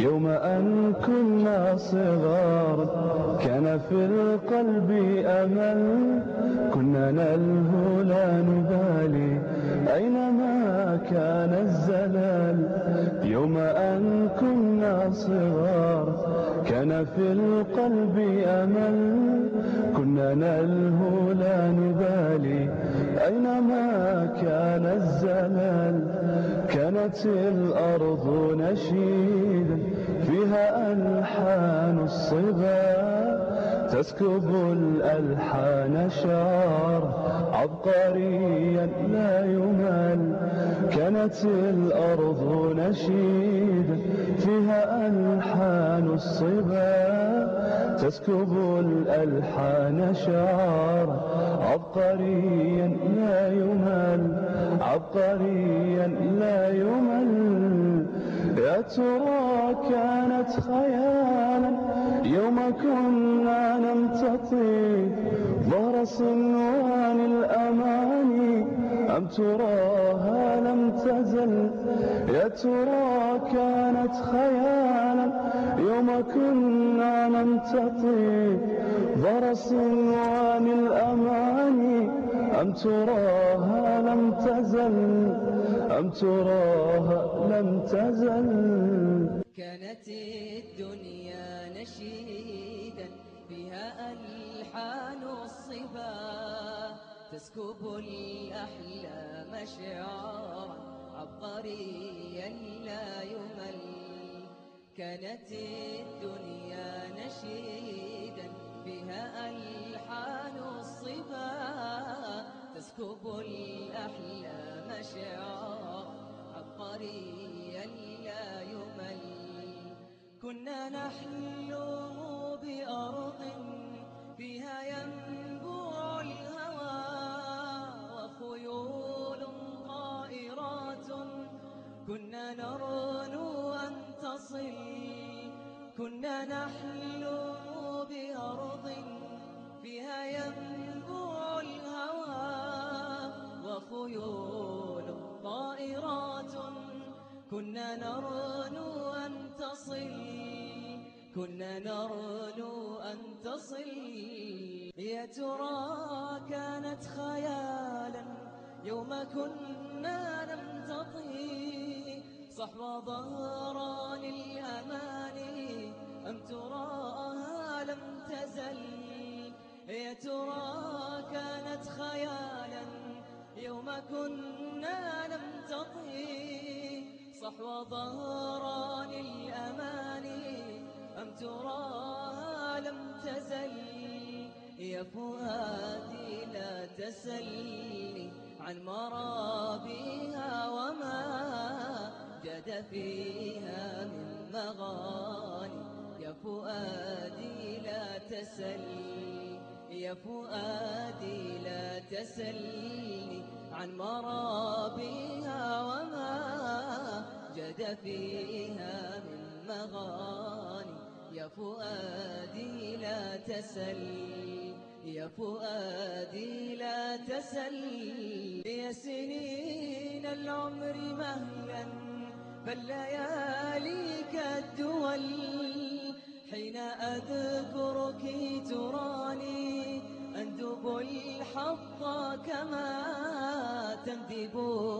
يوم أن كنا صغار كان في القلب أمل، كنا نلهو لا نبالي أينما كان الزلل. يوم أن كنا صغار كان في القلب أمل، كنا نلهو لا نبالي أينما كان الزلل. كانت الأرض نشيدا فيها ألحان الصبا، تسكب الألحان شعر عبقريا لا يمل. كانت الأرض نشيدا فيها ألحان الصبا، تسكب الألحان شعر عبقريا لا يمل، عبقريا لا يمل. يا ترى كانت خيالا يوم كنا نمتطي ظهر صنوان الأماني، أم تراها لم تزل؟ يا ترى كانت خيالا يوم كنا نمتطي ظهر صنوان الأماني، أم تراها لم تزل؟ أم تراها لم تزل؟ كانت الدنيا نشيدا فيها ألحان الصبا، تسكب الأحلام شعارا عبقريا لا يمل. كانت الدنيا نشيدا فيها ألحان الصبا، تسكب الأحلام شعارا عبقريا لا يمل. كنا نحلم بأرض فيها ينبوع الهوى وخيول طائرات، كنا نرنو أن تصل. كنا نحلم بأرض فيها ينبوع الهوى وخيول طائرات، كنا نرنو أن تصل. كنا نرنو أن تصل. يا ترى كانت خيالا يوم كنا نمتطي صحو ظهران الأماني، أم تراها لم تزل؟ يا ترى كانت خيالا يوم كنا نمتطي صحو ظهران الأماني، أم تراها لم تزل؟ يا فؤادي لا تسلني عن مرابيها وما جد فيها من مغاني. يا فؤادي لا تسلني، يا فؤادي لا تسلني عن مرابيها وما جد فيها من مغاني. يا فؤادي لا تسل، يا فؤادي لا تسل. يا سنين العمر مهلا فالليالي كالدول، حين أذكرك تراني أندب الحظ كما تندب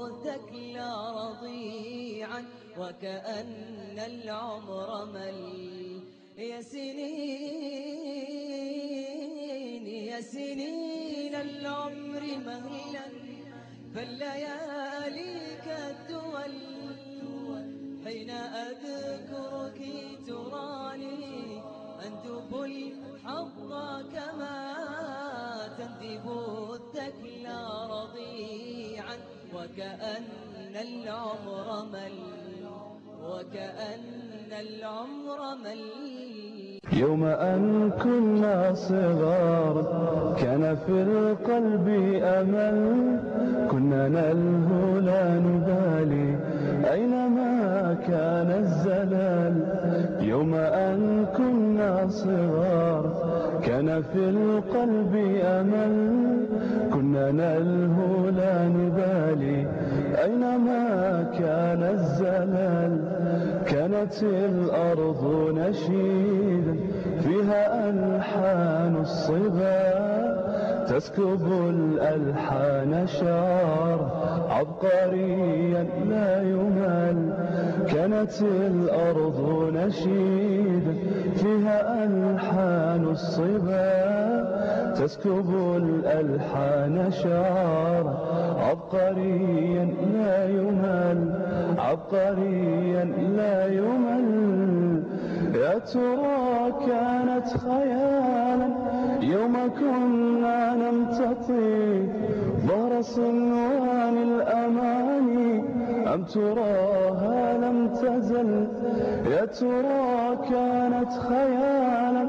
الذكل رضيعا وكأن العمر مل. يا سنين، يا سنين العمر مهلا فالليالي كالدول، حين أذكرك تراني أندب الحظ كما تندب الذكل رضيعا وكأن العمر مل، وكأن العمر مل. يوم أن كنا صغار كان في القلب أمل، كنا نلهو لا نبالي أينما كان الزلل. يوم أن كنا صغار كان في القلب أمل، كنا نلهو لا نبالي أينما كان الزلل. كانت الأرض نشيدا فيها ألحان الصبا تسكب الألحان شعر عبقريا لا يمل. كانت الأرض نشيدا فيها ألحان الصبا تسكب الألحان شعر عبقريا لا يمل عبقريا لا يمل. يا ترى كانت خيالا يوم كنا نمتطي ظهر صنوان الأماني أم تراها لم تزل. يا ترى كانت خيالا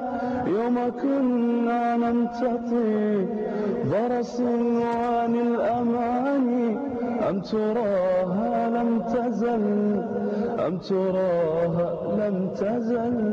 يوم كنا نمتطي ظهر صنوان الأماني أم تراها لم تزل أم تراها لم تزل.